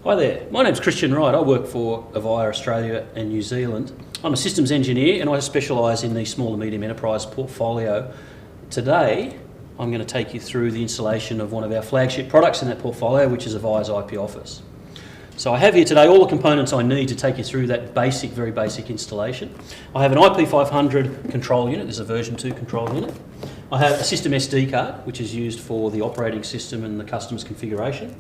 Hi there, my name's Christian Wright. I work for Avaya Australia and New Zealand. I'm a systems engineer and I specialise in the small and medium enterprise portfolio. Today I'm going to take you through the installation of one of our flagship products in that portfolio, which is Avaya's IP Office. So I have here today all the components I need to take you through that basic, very basic installation. I have an IP500 control unit, there's a version 2 control unit. I have a system SD card, which is used for the operating system and the customer's configuration.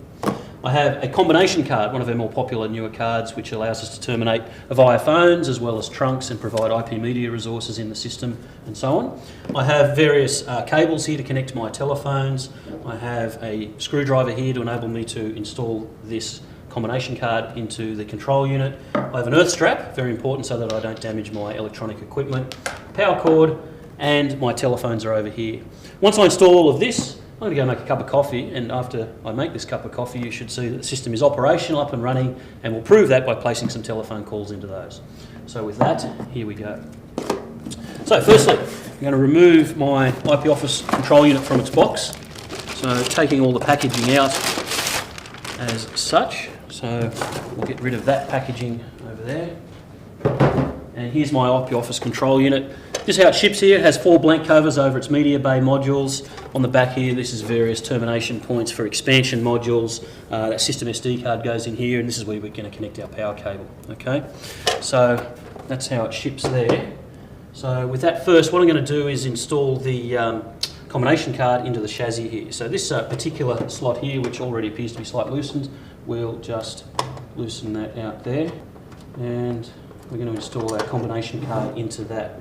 I have a combination card, one of our more popular newer cards, which allows us to terminate Avaya phones as well as trunks and provide IP media resources in the system and so on. I have various cables here to connect to my telephones. I have a screwdriver here to enable me to install this combination card into the control unit. I have an earth strap, very important so that I don't damage my electronic equipment, power cord, and my telephones are over here. Once I install all of this, I'm going to go make a cup of coffee, and after I make this cup of coffee you should see that the system is operational, up and running, and we'll prove that by placing some telephone calls into those. So with that, here we go. So firstly, I'm going to remove my IP Office control unit from its box. So taking all the packaging out as such. So we'll get rid of that packaging over there. And here's my IP Office control unit. This is how it ships here. It has 4 blank covers over its media bay modules. On the back here, this is various termination points for expansion modules. That system SD card goes in here, and this is where we're going to connect our power cable. Okay, so that's how it ships there. So with that first, what I'm going to do is install the combination card into the chassis here. So this particular slot here, which already appears to be slightly loosened, we'll just loosen that out there, and we're going to install our combination card into that.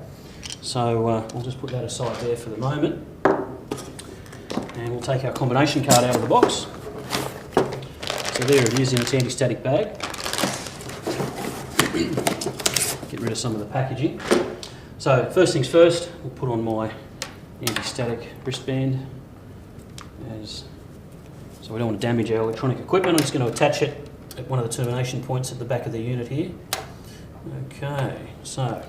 So we'll just put that aside there for the moment, and we'll take our combination card out of the box. So there it is in its anti-static bag. Get rid of some of the packaging. So first things first, we'll put on my anti-static wristband, so we don't want to damage our electronic equipment. I'm just going to attach it at one of the termination points at the back of the unit here. Okay, so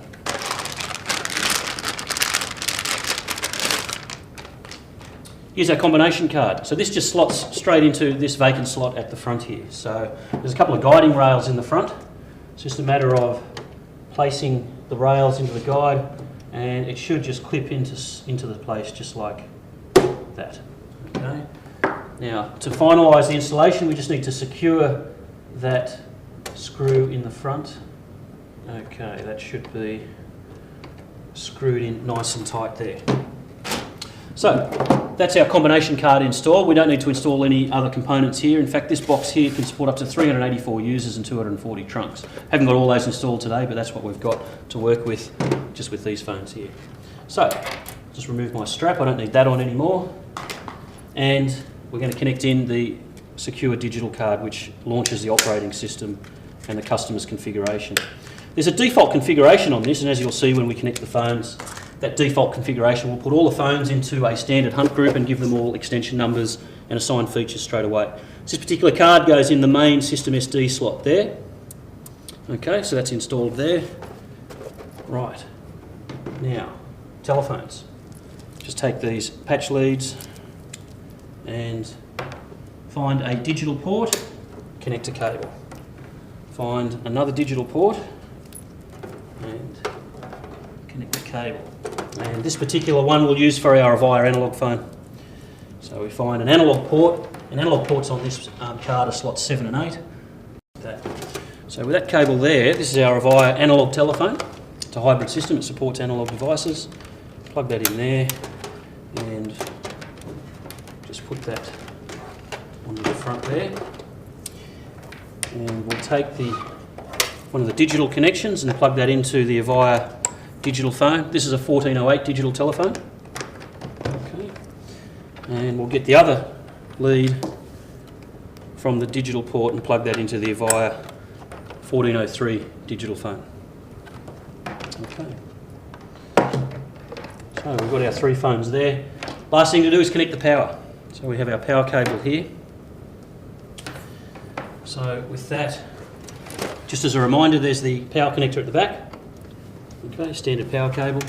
here's our combination card. So this just slots straight into this vacant slot at the front here. So there's a couple of guiding rails in the front. It's just a matter of placing the rails into the guide, and it should just clip into the place just like that. Okay. Now to finalise the installation, we just need to secure that screw in the front. Okay, that should be screwed in nice and tight there. So that's our combination card installed. We don't need to install any other components here. In fact, this box here can support up to 384 users and 240 trunks. Haven't got all those installed today, but that's what we've got to work with just with these phones here. So just remove my strap. I don't need that on anymore. And we're going to connect in the secure digital card, which launches the operating system and the customer's configuration. There's a default configuration on this, and as you'll see when we connect the phones, that default configuration will put all the phones into a standard hunt group and give them all extension numbers and assign features straight away. So this particular card goes in the main system SD slot there. Okay, so that's installed there. Right, now telephones. Just take these patch leads and find a digital port, connect a cable. Find another digital port and connect the cable. And this particular one we'll use for our Avaya analog phone. So we find an analog port, and analog ports on this card are slots 7 and 8. So with that cable there, this is our Avaya analog telephone. It's a hybrid system, it supports analog devices. Plug that in there and just put that onto the front there. And we'll take one of the digital connections and plug that into the Avaya digital phone. This is a 1408 digital telephone. Okay. And we'll get the other lead from the digital port and plug that into the Avaya 1403 digital phone. Okay. So we've got our 3 phones there. Last thing to do is connect the power. So we have our power cable here. So with that, just as a reminder, there's the power connector at the back. Okay, standard power cable,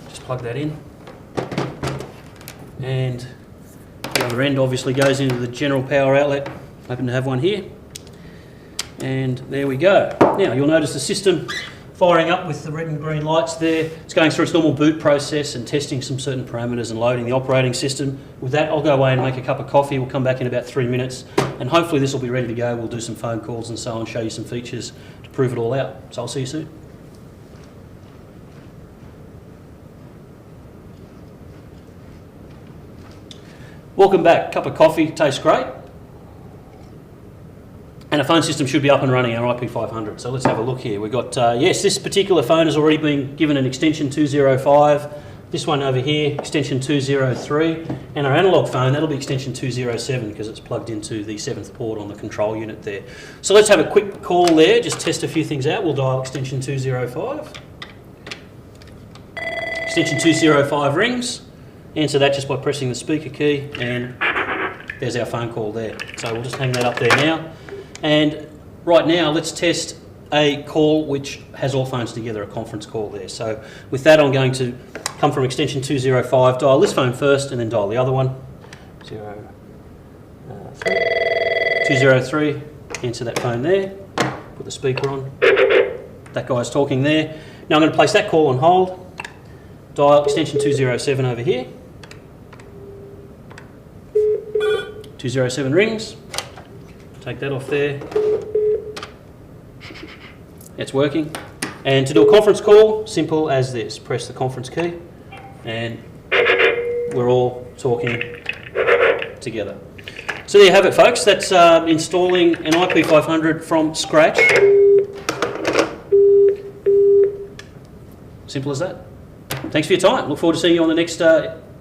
just plug that in. And the other end obviously goes into the general power outlet. Happen to have one here. And there we go. Now you'll notice the system firing up with the red and green lights there. It's going through its normal boot process and testing some certain parameters and loading the operating system. With that, I'll go away and make a cup of coffee. We'll come back in about 3 minutes and hopefully this will be ready to go. We'll do some phone calls and so on, show you some features to prove it all out. So I'll see you soon. Welcome back. Cup of coffee, tastes great. And our phone system should be up and running, our IP500. So let's have a look here. We've got, yes, this particular phone has already been given an extension 205. This one over here, extension 203. And our analogue phone, that'll be extension 207 because it's plugged into the 7th port on the control unit there. So let's have a quick call there, just test a few things out. We'll dial extension 205. Extension 205 rings. Answer that just by pressing the speaker key and there's our phone call there. So we'll just hang that up there now. And right now, let's test a call which has all phones together, a conference call there. So with that, I'm going to come from extension 205, dial this phone first and then dial the other one. 203, answer that phone there, put the speaker on. That guy's talking there. Now I'm going to place that call on hold, dial extension 207 over here. 207 rings. Take that off there. It's working. And to do a conference call, simple as this. Press the conference key and we're all talking together. So there you have it, folks. That's installing an IP500 from scratch. Simple as that. Thanks for your time. Look forward to seeing you on the next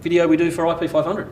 video we do for IP500.